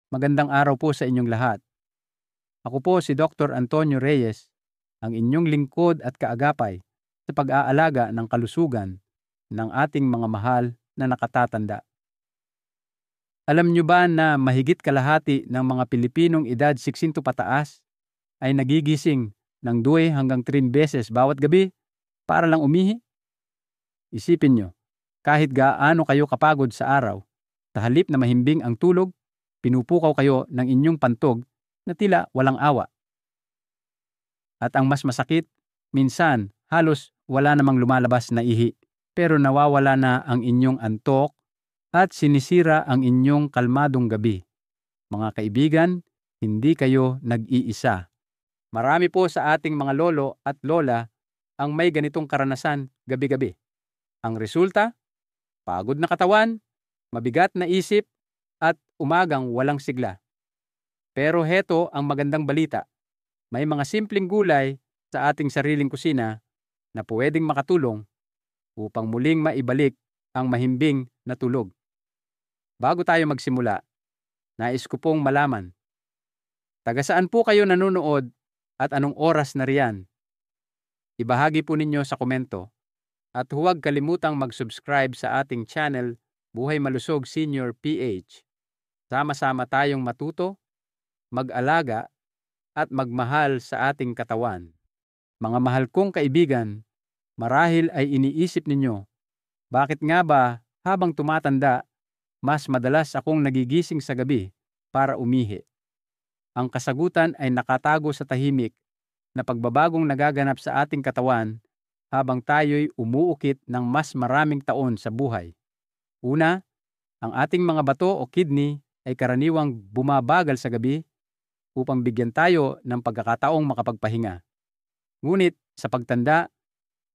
Magandang araw po sa inyong lahat. Ako po si Dr. Antonio Reyes, ang inyong lingkod at kaagapay sa pag-aalaga ng kalusugan ng ating mga mahal na nakatatanda. Alam niyo ba na mahigit kalahati ng mga Pilipinong edad 60 pataas ay nagigising ng 2 hanggang 3 beses bawat gabi para lang umihi? Isipin niyo, kahit gaano kayo kapagod sa araw, sa halip na mahimbing ang tulog, pinupukaw kayo ng inyong pantog na tila walang awa. At ang mas masakit, minsan halos wala namang lumalabas na ihi, pero nawawala na ang inyong antok at sinisira ang inyong kalmadong gabi. Mga kaibigan, hindi kayo nag-iisa. Marami po sa ating mga lolo at lola ang may ganitong karanasan gabi-gabi. Ang resulta, pagod na katawan, mabigat na isip, at umagang walang sigla. Pero heto ang magandang balita. May mga simpleng gulay sa ating sariling kusina na pwedeng makatulong upang muling maibalik ang mahimbing na tulog. Bago tayo magsimula, nais ko pong malaman, taga saan po kayo nanonood at anong oras na riyan? Ibahagi po ninyo sa komento at huwag kalimutang mag-subscribe sa ating channel Buhay Malusog Senior PH. Sama-sama tayong matuto, mag-alaga, at magmahal sa ating katawan. Mga mahal kong kaibigan, marahil ay iniisip ninyo, bakit nga ba habang tumatanda, mas madalas akong nagigising sa gabi para umihi? Ang kasagutan ay nakatago sa tahimik na pagbabagong nagaganap sa ating katawan habang tayo'y umuukit ng mas maraming taon sa buhay. Una, ang ating mga bato o kidney ay karaniwang bumabagal sa gabi upang bigyan tayo ng pagkakataong makapagpahinga. Ngunit sa pagtanda,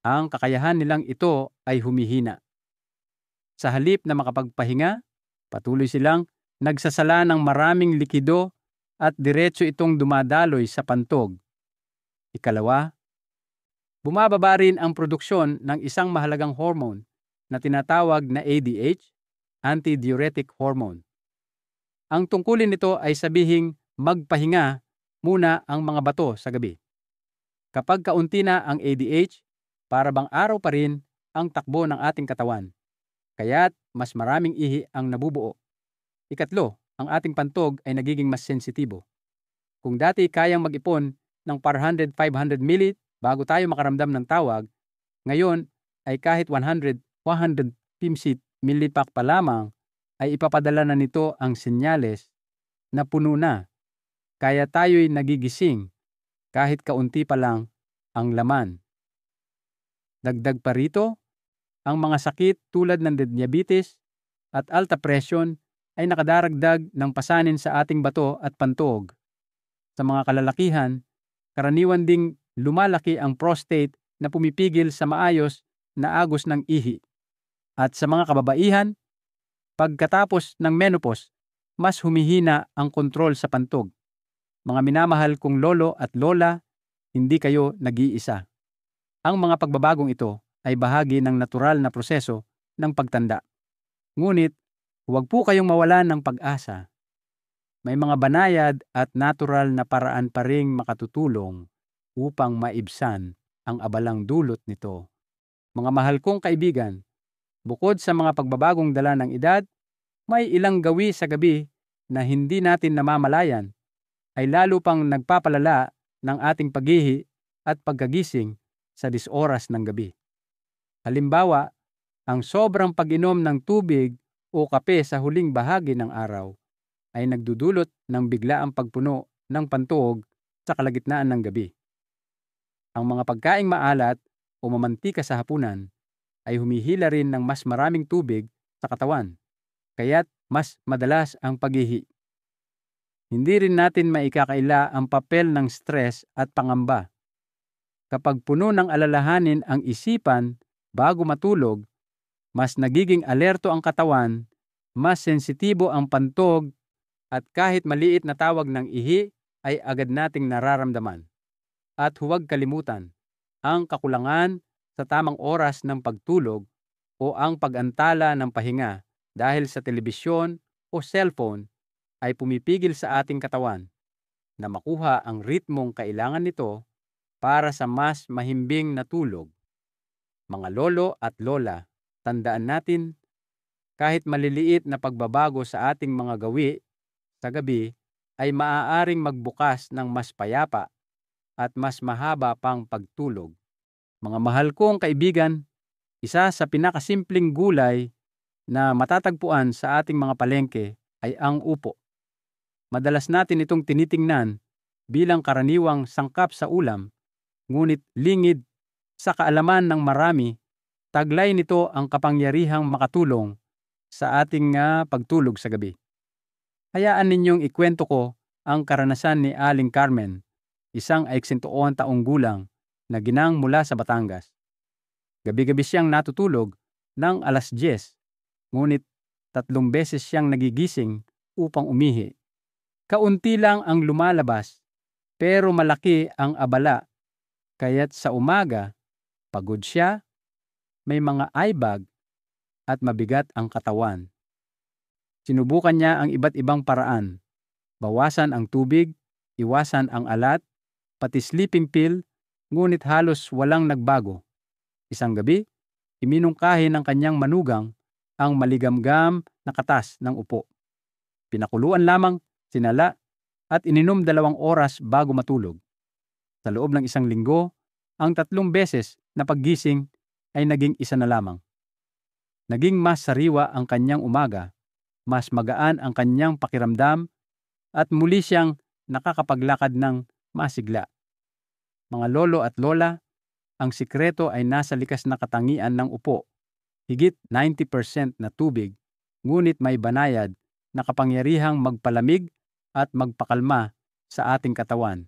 ang kakayahan nilang ito ay humihina. Sa halip na makapagpahinga, patuloy silang nagsasala ng maraming likido at diretso itong dumadaloy sa pantog. Ikalawa, bumababa rin ang produksyon ng isang mahalagang hormone na tinatawag na ADH, antidiuretic hormone. Ang tungkulin nito ay sabihing magpahinga muna ang mga bato sa gabi. Kapag kaunti na ang ADH, para bang araw pa rin ang takbo ng ating katawan. Kaya't mas maraming ihi ang nabubuo. Ikatlo, ang ating pantog ay nagiging mas sensitibo. Kung dati kayang mag-ipon ng 400-500 millit bago tayo makaramdam ng tawag, ngayon ay kahit 100-150 millipack pa lamang ay ipapadala na nito ang senyales na puno na. Kaya tayo'y nagigising kahit kaunti pa lang ang laman. Dagdag pa rito, ang mga sakit tulad ng diabetes at alta presyon ay nakadaragdag ng pasanin sa ating bato at pantog. Sa mga kalalakihan, karaniwan ding lumalaki ang prostate na pumipigil sa maayos na agos ng ihi. At sa mga kababaihan, pagkatapos ng menopause, mas humihina ang kontrol sa pantog. Mga minamahal kong lolo at lola, hindi kayo nag-iisa. Ang mga pagbabagong ito ay bahagi ng natural na proseso ng pagtanda. Ngunit, huwag po kayong mawalan ng pag-asa. May mga banayad at natural na paraan pa ring makatutulong upang maibsan ang abalang dulot nito. Mga mahal kong kaibigan, bukod sa mga pagbabagong dala ng edad, may ilang gawi sa gabi na hindi natin namamalayan ay lalo pang nagpapalala ng ating paghihi at pagkagising sa 10 oras ng gabi. Halimbawa, ang sobrang pag-inom ng tubig o kape sa huling bahagi ng araw ay nagdudulot ng biglaang pagpuno ng pantog sa kalagitnaan ng gabi. Ang mga pagkaing maalat o mamantika sa hapunan ay humihila rin ng mas maraming tubig sa katawan, kaya't mas madalas ang paghihi. Hindi rin natin maikakaila ang papel ng stress at pangamba. Kapag puno ng alalahanin ang isipan bago matulog, mas nagiging alerto ang katawan, mas sensitibo ang pantog, at kahit maliit na tawag ng ihi ay agad nating nararamdaman. At huwag kalimutan, ang kakulangan sa tamang oras ng pagtulog o ang pag-antala ng pahinga dahil sa telebisyon o cellphone ay pumipigil sa ating katawan na makuha ang ritmong kailangan nito para sa mas mahimbing na tulog. Mga lolo at lola, tandaan natin, kahit maliliit na pagbabago sa ating mga gawi sa gabi ay maaaring magbukas ng mas payapa at mas mahaba pang pagtulog. Mga mahal kong kaibigan, isa sa pinakasimpleng gulay na matatagpuan sa ating mga palengke ay ang upo. Madalas natin itong tinitingnan bilang karaniwang sangkap sa ulam, ngunit lingid sa kaalaman ng marami, taglay nito ang kapangyarihang makatulong sa ating pagtulog sa gabi. Hayaan ninyong ikwento ko ang karanasan ni Aling Carmen, isang 81 taong gulang na ginang mula sa Batangas. Gabi-gabi siyang natutulog ng alas 10, ngunit 3 beses siyang nagigising upang umihi. Kaunti lang ang lumalabas, pero malaki ang abala, kaya't sa umaga, pagod siya, may mga eye bag, at mabigat ang katawan. Sinubukan niya ang iba't ibang paraan. Bawasan ang tubig, iwasan ang alat, pati sleeping pill, ngunit halos walang nagbago. Isang gabi, iminungkahi ng kanyang manugang ang maligamgam na katas ng upo. Pinakuluan lamang, sinala, at ininom 2 oras bago matulog. Sa loob ng 1 linggo, ang 3 beses na paggising ay naging 1 na lamang. Naging mas sariwa ang kanyang umaga, mas magaan ang kanyang pakiramdam, at muli siyang nakakapaglakad ng masigla. Mga lolo at lola, ang sikreto ay nasa likas na katangian ng upo. Higit 90% na tubig, ngunit may banayad na kapangyarihang magpalamig at magpakalma sa ating katawan.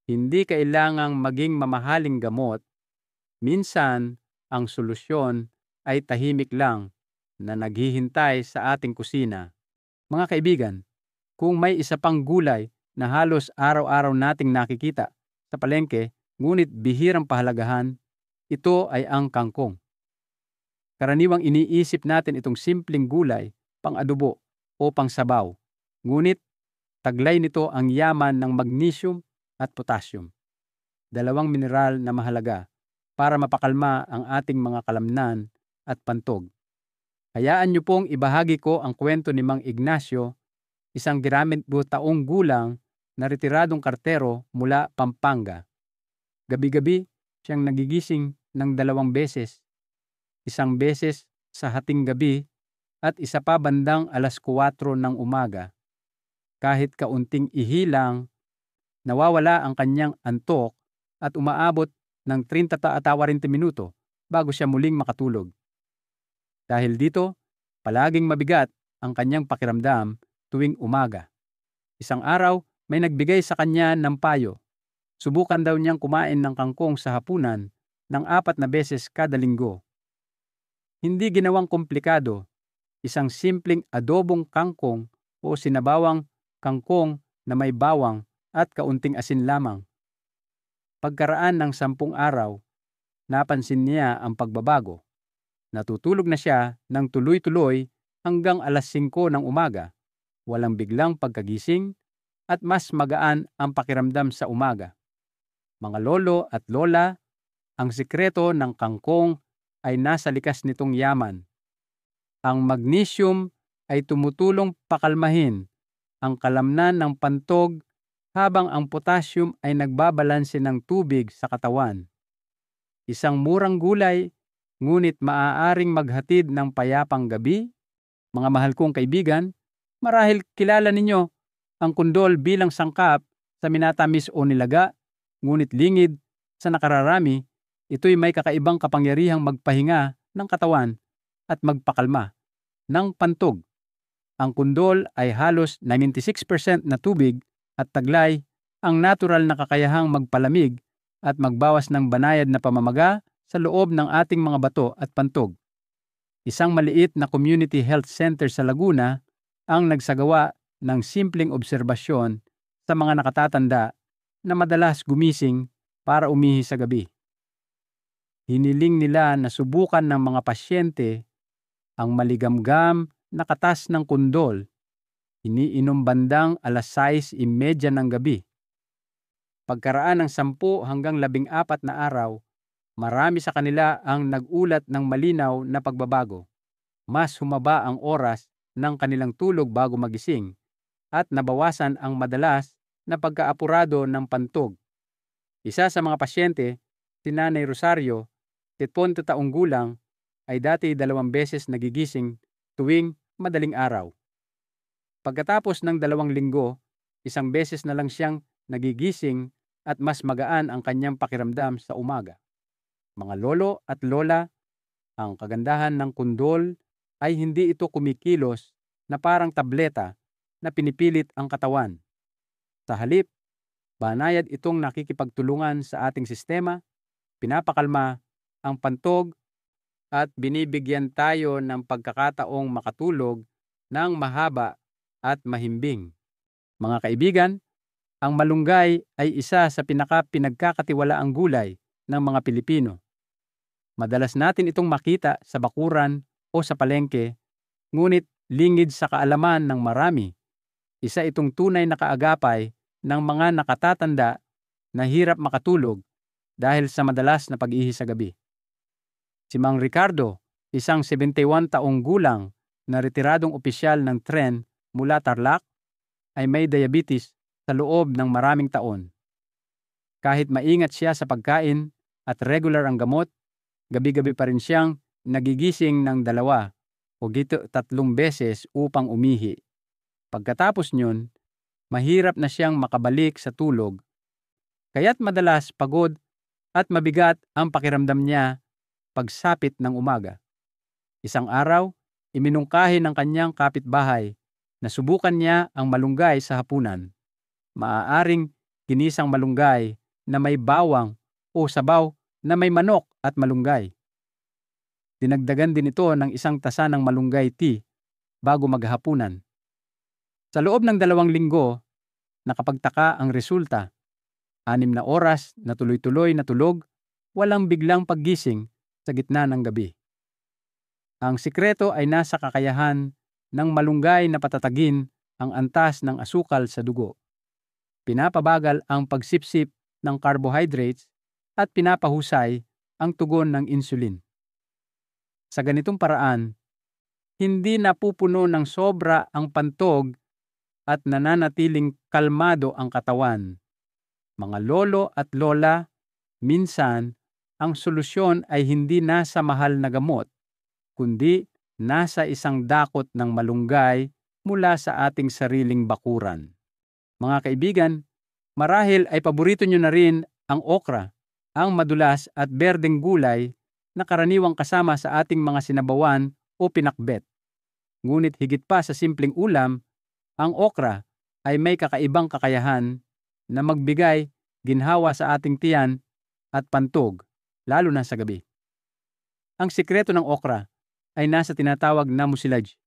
Hindi kailangang maging mamahaling gamot. Minsan, ang solusyon ay tahimik lang na naghihintay sa ating kusina. Mga kaibigan, kung may isa pang gulay na halos araw-araw nating nakikita sa palengke, ngunit bihirang pahalagahan, ito ay ang kangkong. Karaniwang iniisip natin itong simpleng gulay, pang-adobo o pang-sabaw. Ngunit, taglay nito ang yaman ng magnesium at potassium. 2 mineral na mahalaga para mapakalma ang ating mga kalamnan at pantog. Hayaan niyo pong ibahagi ko ang kwento ni Mang Ignacio, isang 92 taong gulang na retiradong kartero mula Pampanga. Gabi-gabi siyang nagigising ng 2 beses, 1 beses sa hating gabi at isa pa bandang alas 4 ng umaga. Kahit kaunting ihilang, nawawala ang kanyang antok at umaabot ng 30 minuto bago siya muling makatulog. Dahil dito, palaging mabigat ang kanyang pakiramdam tuwing umaga. Isang araw, may nagbigay sa kanya ng payo. Subukan daw niyang kumain ng kangkong sa hapunan ng 4 na beses kada linggo. Hindi ginawang komplikado, isang simpleng adobong kangkong o sinabawang kangkong na may bawang at kaunting asin lamang. Pagkaraan ng 10 araw, napansin niya ang pagbabago. Natutulog na siya ng tuloy-tuloy hanggang alas 5 ng umaga. Walang biglang pagkagising at mas magaan ang pakiramdam sa umaga. Mga lolo at lola, ang sikreto ng kangkong ay nasa likas nitong yaman. Ang magnesium ay tumutulong pakalmahin ang kalamnan ng pantog habang ang potassium ay nagbabalanse ng tubig sa katawan. Isang murang gulay, ngunit maaaring maghatid ng payapang gabi. Mga mahal kong kaibigan, marahil kilala ninyo ang kundol bilang sangkap sa minatamis o nilaga, ngunit lingid sa nakararami, ito'y may kakaibang kapangyarihang magpahinga ng katawan at magpakalma ng pantog. Ang kundol ay halos 96% na tubig at taglay ang natural na kakayahang magpalamig at magbawas ng banayad na pamamaga sa loob ng ating mga bato at pantog. Isang maliit na community health center sa Laguna ang nagsagawa ng simpleng obserbasyon sa mga nakatatanda na madalas gumising para umihi sa gabi. Hiniling nila na subukan ng mga pasyente ang maligamgam na katas ng kundol iniinom bandang 6:30 ng gabi. Pagkaraan ng 10 hanggang 14 na araw, marami sa kanila ang nag-ulat ng malinaw na pagbabago. Mas humaba ang oras ng kanilang tulog bago magising at nabawasan ang madalas na pagkaapurado ng pantog. Isa sa mga pasyente, si Nanay Rosario, 70 taong gulang, ay dati 2 beses nagigising tuwing madaling araw. Pagkatapos ng 2 linggo, 1 beses na lang siyang nagigising at mas magaan ang kanyang pakiramdam sa umaga. Mga lolo at lola, ang kagandahan ng kundol ay hindi ito kumikilos na parang tableta na pinipilit ang katawan. Sa halip, banayad itong nakikipagtulungan sa ating sistema, pinapakalma ang pantog at binibigyan tayo ng pagkakataong makatulog ng mahaba at mahimbing. Mga kaibigan, ang malunggay ay isa sa pinagkakatiwalaang gulay ng mga Pilipino. Madalas natin itong makita sa bakuran o sa palengke, ngunit lingid sa kaalaman ng marami. Isa itong tunay na kaagapay ng mga nakatatanda na hirap makatulog dahil sa madalas na pag-ihi sa gabi. Si Mang Ricardo, isang 71 taong gulang na retiradong opisyal ng tren mula Tarlac, ay may diabetes sa loob ng maraming taon. Kahit maingat siya sa pagkain at regular ang gamot, gabi-gabi pa rin siyang nagigising ng 2 o 3 beses upang umihi. Pagkatapos niyon, mahirap na siyang makabalik sa tulog, kaya't madalas pagod at mabigat ang pakiramdam niya pagsapit ng umaga. Isang araw, iminungkahi ng kanyang kapitbahay na subukan niya ang malunggay sa hapunan. Maaaring ginisang malunggay na may bawang o sabaw na may manok at malunggay. Dinagdagan din ito ng 1 tasa ng malunggay tea bago maghapunan. Sa loob ng 2 linggo, nakapagtaka ang resulta. 6 na oras na tuloy-tuloy na tulog, walang biglang paggising sa gitna ng gabi. Ang sikreto ay nasa kakayahan ng malunggay na patatagin ang antas ng asukal sa dugo. Pinapabagal ang pagsipsip ng carbohydrates at pinapahusay ang tugon ng insulin. Sa ganitong paraan, hindi napupuno ng sobra ang pantog at nananatiling kalmado ang katawan. Mga lolo at lola, minsan, ang solusyon ay hindi nasa mahal na gamot, kundi nasa isang dakot ng malunggay mula sa ating sariling bakuran. Mga kaibigan, marahil ay paborito nyo na rin ang okra, ang madulas at berdeng gulay na karaniwang kasama sa ating mga sinabawan o pinakbet. Ngunit higit pa sa simpleng ulam, ang okra ay may kakaibang kakayahan na magbigay ginhawa sa ating tiyan at pantog, lalo na sa gabi. Ang sikreto ng okra ay nasa tinatawag na mucilage,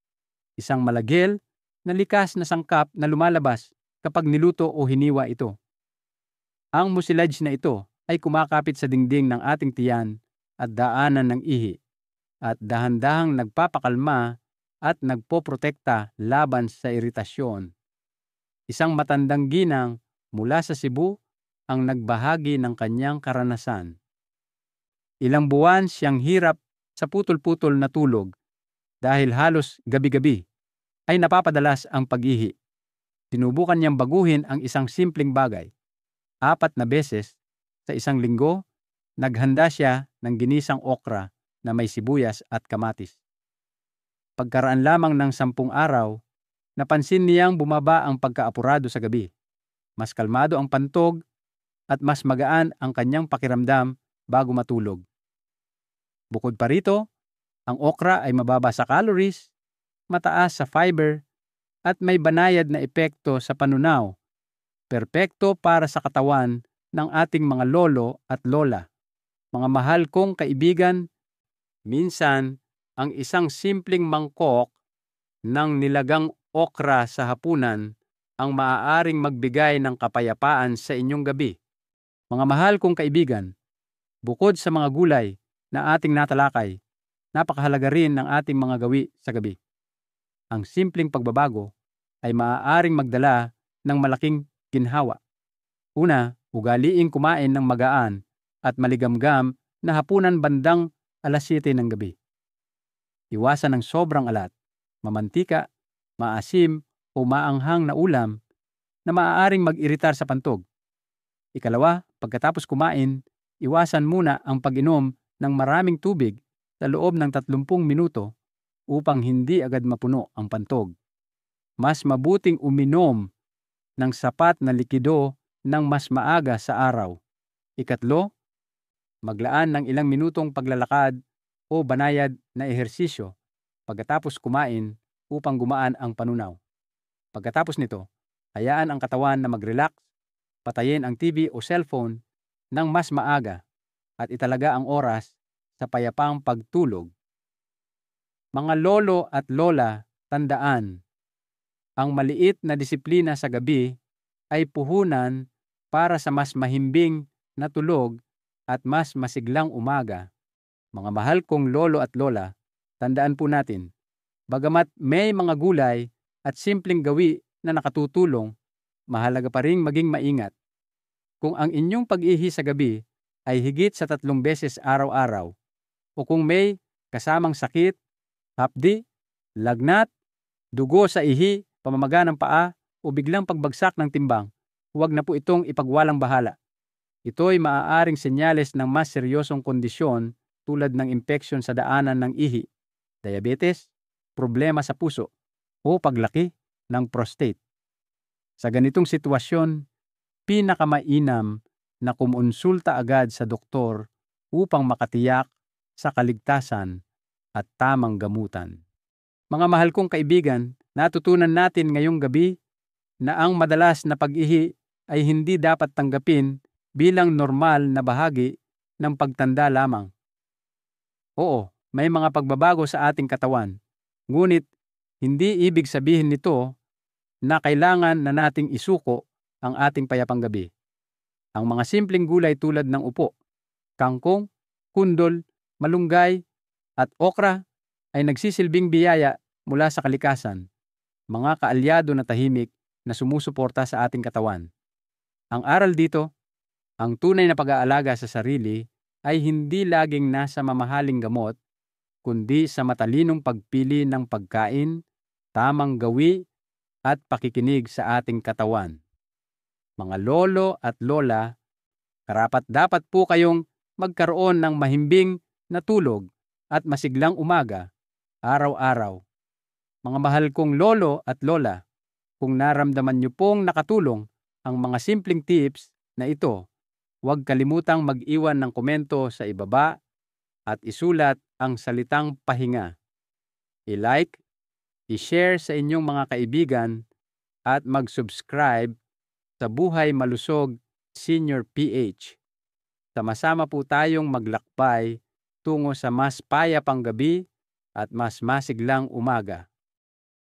isang malagel na likas na sangkap na lumalabas kapag niluto o hiniwa ito. Ang mucilage na ito ay kumakapit sa dingding ng ating tiyan at daanan ng ihi at dahan-dahang nagpapakalma at nagpoprotekta laban sa iritasyon. Isang matandang ginang mula sa Cebu ang nagbahagi ng kanyang karanasan. Ilang buwan siyang hirap sa putol-putol na tulog dahil halos gabi-gabi ay napapadalas ang pag-ihi. Sinubukan niyang baguhin ang isang simpleng bagay. 4 na beses sa 1 linggo, naghanda siya ng ginisang okra na may sibuyas at kamatis. Pagkaraan lamang ng 10 araw, napansin niyang bumaba ang pagkaapurado sa gabi. Mas kalmado ang pantog at mas magaan ang kanyang pakiramdam bago matulog. Bukod pa rito, ang okra ay mababa sa calories, mataas sa fiber, at may banayad na epekto sa panunaw. Perpekto para sa katawan ng ating mga lolo at lola. Mga mahal kong kaibigan, minsan ang isang simpleng mangkok ng nilagang okra sa hapunan ang maaaring magbigay ng kapayapaan sa inyong gabi. Mga mahal kong kaibigan, bukod sa mga gulay na ating natalakay, napakahalaga rin ng ating mga gawi sa gabi. Ang simpleng pagbabago ay maaaring magdala ng malaking ginhawa. Una, ugaliing kumain ng magaan at maligamgam na hapunan bandang 7:00 ng gabi. Iwasan ng sobrang alat, mamantika, maasim o maanghang na ulam na maaaring mag-iritar sa pantog. Ikalawa, pagkatapos kumain, iwasan muna ang pag-inom ng maraming tubig sa loob ng 30 minuto upang hindi agad mapuno ang pantog. Mas mabuting uminom ng sapat na likido ng mas maaga sa araw. Ikatlo, maglaan ng ilang minutong paglalakad o banayad na ehersisyo pagkatapos kumain upang gumaan ang panunaw. Pagkatapos nito, hayaan ang katawan na mag-relax, patayin ang TV o cellphone ng mas maaga at italaga ang oras sa payapang pagtulog. Mga lolo at lola, tandaan, ang maliit na disiplina sa gabi ay puhunan para sa mas mahimbing na tulog at mas masiglang umaga. Mga mahal kong lolo at lola, tandaan po natin, bagamat may mga gulay at simpleng gawi na nakatutulong, mahalaga pa ring maging maingat. Kung ang inyong pag-ihi sa gabi ay higit sa 3 beses araw-araw, o kung may kasamang sakit, hapdi, lagnat, dugo sa ihi, pamamaga ng paa, o biglang pagbagsak ng timbang, huwag na po itong ipagwalang bahala. Ito'y maaaring senyales ng mas seryosong kondisyon tulad ng impeksyon sa daanan ng ihi, diabetes, problema sa puso, o paglaki ng prostate. Sa ganitong sitwasyon, pinakamainam na kumonsulta agad sa doktor upang makatiyak sa kaligtasan at tamang gamutan. Mga mahal kong kaibigan, natutunan natin ngayong gabi na ang madalas na pag-ihi ay hindi dapat tanggapin bilang normal na bahagi ng pagtanda lamang. Oo, may mga pagbabago sa ating katawan, ngunit hindi ibig sabihin nito na kailangan na nating isuko ang ating payapang gabi. Ang mga simpleng gulay tulad ng upo, kangkong, kundol, malunggay, at okra ay nagsisilbing biyaya mula sa kalikasan, mga kaalyado na tahimik na sumusuporta sa ating katawan. Ang aral dito, ang tunay na pag-aalaga sa sarili ay hindi laging nasa mamahaling gamot, kundi sa matalinong pagpili ng pagkain, tamang gawi, at pakikinig sa ating katawan. Mga lolo at lola, karapat-dapat po kayong magkaroon ng mahimbing na tulog at masiglang umaga, araw-araw. Mga mahal kong lolo at lola, kung naramdaman niyo pong nakatulong ang mga simpleng tips na ito, huwag kalimutang mag-iwan ng komento sa ibaba at isulat ang salitang pahinga. I-like, i-share sa inyong mga kaibigan at mag-subscribe sa Buhay Malusog Senior PH. Sama-sama po tayong maglakbay tungo sa mas payapang gabi at mas masiglang umaga.